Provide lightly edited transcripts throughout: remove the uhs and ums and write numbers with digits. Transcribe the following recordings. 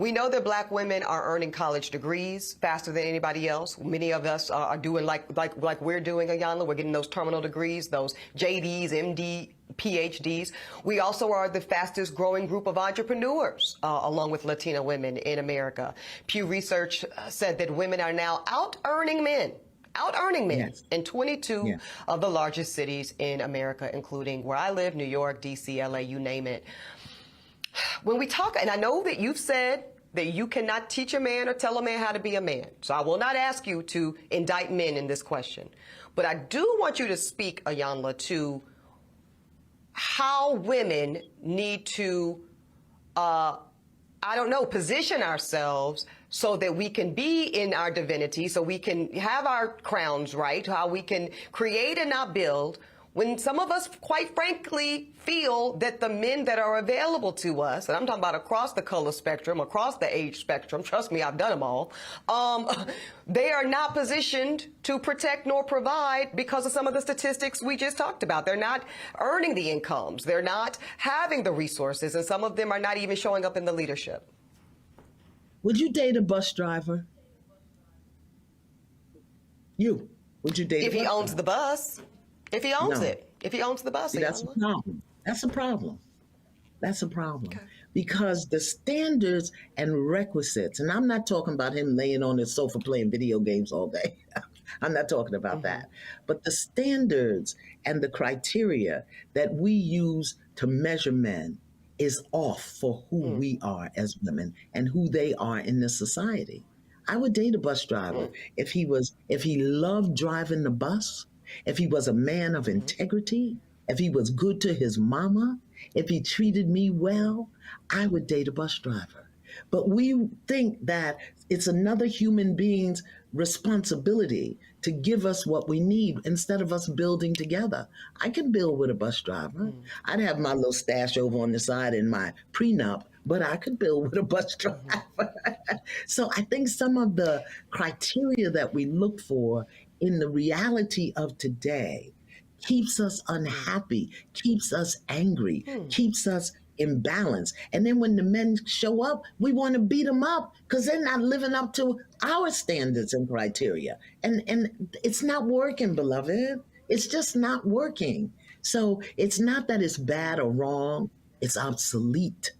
We know that Black women are earning college degrees faster than anybody else. Many of us are doing like we're doing, Ayanla. We're getting those terminal degrees, those JDs, MD, PhDs. We also are the fastest growing group of entrepreneurs, along with Latina women in America. Pew Research said that women are now out-earning men. Yes. In 22 Yes. of the largest cities in America, including where I live, New York, DC, LA, you name it. When we talk, and I know that you've said that you cannot teach a man or tell a man how to be a man, so I will not ask you to indict men in this question. But I do want you to speak, Ayanla, to how women need to, position ourselves so that we can be in our divinity, so we can have our crowns right, how we can create and not build, when some of us, quite frankly, feel that the men that are available to us, and I'm talking about across the color spectrum, across the age spectrum, trust me, I've done them all, they are not positioned to protect nor provide because of some of the statistics we just talked about. They're not earning the incomes. They're not having the resources, and some of them are not even showing up in the leadership. Would you date a bus driver? Would you date If a bus he owns driver? the bus, if he owns No. it, if he owns the bus, See, that's a Ayanla. problem. That's a problem. That's a problem. Okay. Because the standards and requisites, and I'm not talking about him laying on his sofa playing video games all day. I'm not talking about that. But the standards and the criteria that we use to measure men is off for who we are as women and who they are in this society. I would date a bus driver if he loved driving the bus, if he was a man of integrity, if he was good to his mama, if he treated me well, I would date a bus driver. But we think that it's another human being's responsibility to give us what we need instead of us building together. I can build with a bus driver. I'd have my little stash over on the side in my prenup, but I could build with a bus driver. So I think some of the criteria that we look for in the reality of today keeps us unhappy, keeps us angry, keeps us imbalance. And then when the men show up, we want to beat them up because they're not living up to our standards and criteria. And it's not working, beloved. It's just not working. So it's not that it's bad or wrong, it's obsolete.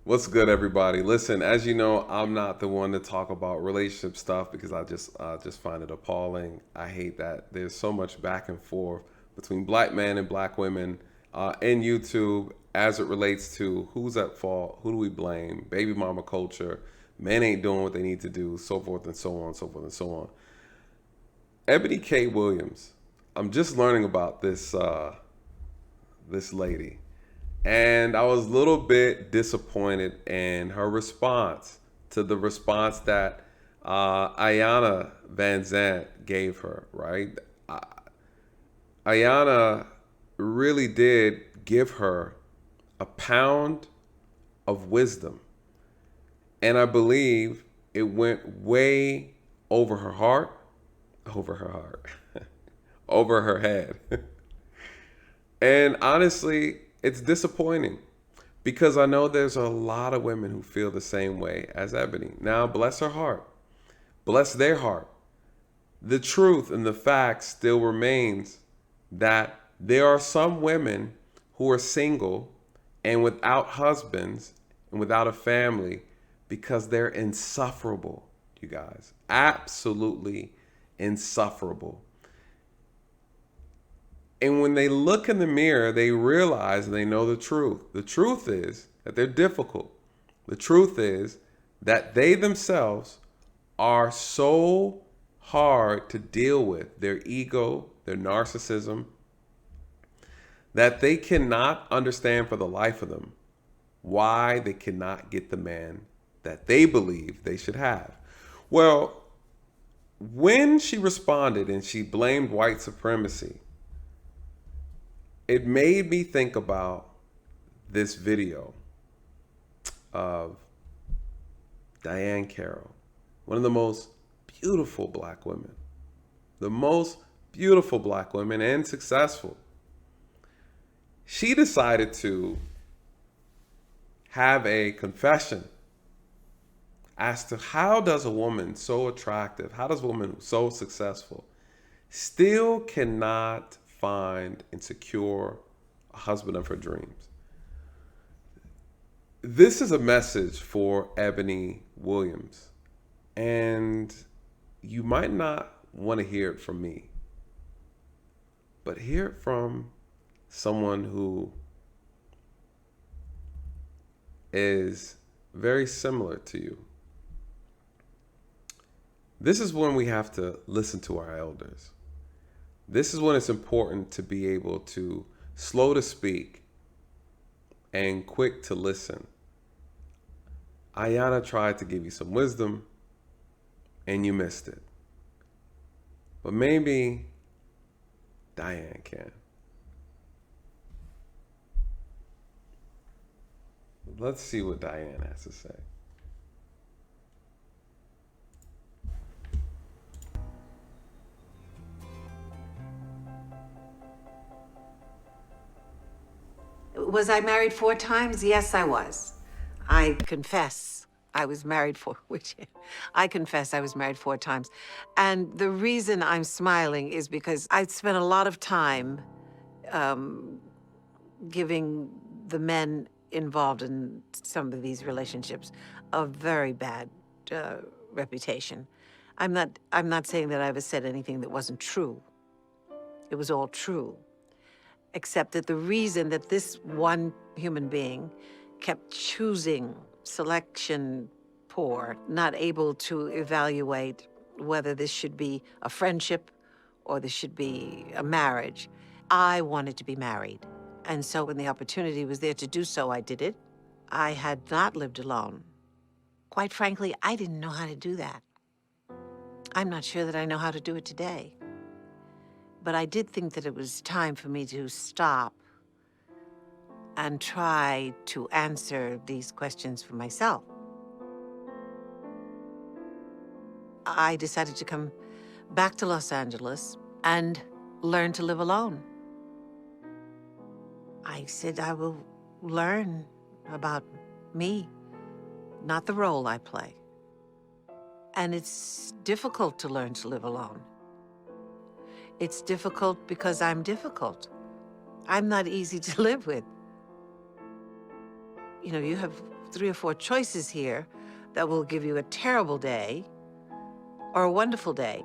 What's good, everybody? Listen, as you know, I'm not the one to talk about relationship stuff because I just find it appalling. I hate that there's so much back and forth between black men and black women in YouTube as it relates to who's at fault, who do we blame, baby mama culture, men ain't doing what they need to do, so forth and so on, so forth and so on. Eboni K. Williams, I'm just learning about this this lady. And I was a little bit disappointed in her response to the response that Ayanna Van Zant gave her, right? Ayanna really did give her a pound of wisdom. And I believe it went way over her heart, over her head. And honestly, it's disappointing because I know there's a lot of women who feel the same way as Eboni. Now, bless her heart. Bless their heart. The truth and the fact still remains that there are some women who are single and without husbands and without a family because they're insufferable, you guys. Absolutely insufferable. And when they look in the mirror, they realize and they know the truth. The truth is that they're difficult. The truth is that they themselves are so hard to deal with, their ego, their narcissism, that they cannot understand for the life of them why they cannot get the man that they believe they should have. Well, when she responded and she blamed white supremacy, it made me think about this video of Diahann Carroll, one of the most beautiful black women, the most beautiful black women and successful. She decided to have a confession as to how does a woman so attractive, how does a woman so successful still cannot find and secure a husband of her dreams? This is a message for Eboni Williams, and you might not want to hear it from me, but hear it from someone who is very similar to you. This is when we have to listen to our elders. This is when it's important to be able to slow to speak and quick to listen. Ayana tried to give you some wisdom and you missed it. But maybe Diahann can. Let's see what Diahann has to say. Was I married 4 times? Yes, I was. I confess I was married I confess I was married 4 times. And the reason I'm smiling is because I spent a lot of time giving the men involved in some of these relationships a very bad reputation. I'm not saying that I ever said anything that wasn't true. It was all true. Except that the reason that this one human being kept choosing selection poor, not able to evaluate whether this should be a friendship or this should be a marriage. I wanted to be married. And so when the opportunity was there to do so, I did it. I had not lived alone. Quite frankly, I didn't know how to do that. I'm not sure that I know how to do it today. But I did think that it was time for me to stop and try to answer these questions for myself. I decided to come back to Los Angeles and learn to live alone. I said I will learn about me, not the role I play. And it's difficult to learn to live alone. It's difficult because I'm difficult. I'm not easy to live with. You know, you have 3 or 4 choices here that will give you a terrible day or a wonderful day.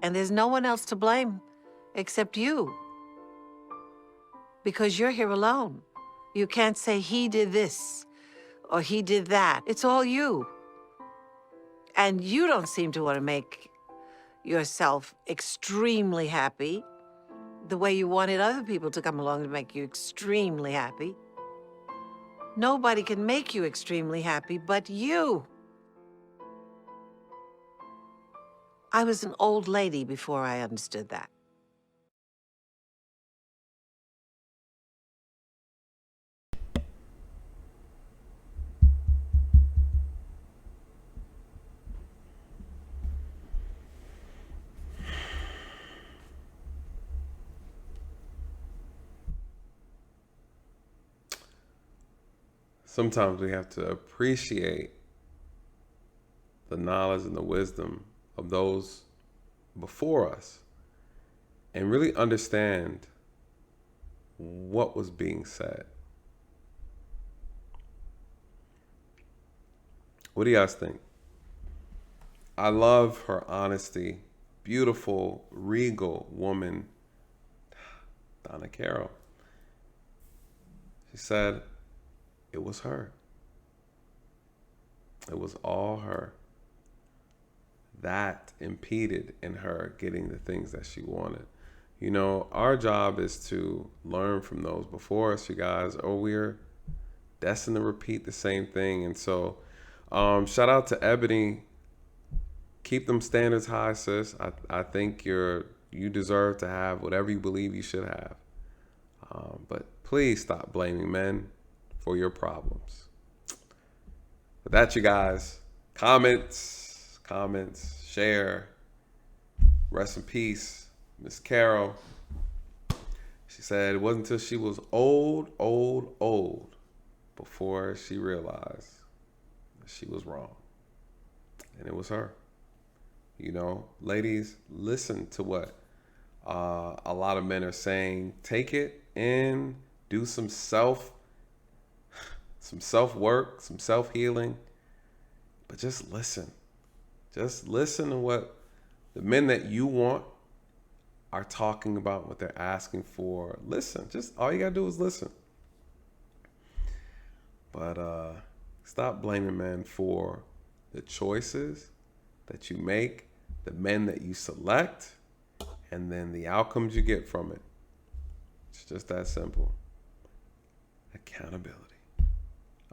And there's no one else to blame except you. Because you're here alone. You can't say he did this or he did that. It's all you. And you don't seem to want to make yourself extremely happy the way you wanted other people to come along to make you extremely happy. Nobody can make you extremely happy but you. I was an old lady before I understood that. Sometimes we have to appreciate the knowledge and the wisdom of those before us and really understand what was being said. What do you guys think? I love her honesty. Beautiful, regal woman, Diahann Carroll. She said it was her. It was all her. That impeded in her getting the things that she wanted. You know, our job is to learn from those before us, you guys, or we're destined to repeat the same thing. And so, shout out to Eboni. Keep them standards high, sis. I think you deserve to have whatever you believe you should have. But please stop blaming men for your problems. With that, you guys, comments, share. Rest in peace, Miss Carroll. She said it wasn't until she was old before she realized that she was wrong. And it was her. You know, ladies, listen to what a lot of men are saying. Take it and do some self work, some self healing. But just listen. Just listen to what the men that you want are talking about, what they're asking for. Listen. Just all you gotta do is listen. But stop blaming men for the choices that you make, the men that you select, and then the outcomes you get from it. It's just that simple. Accountability.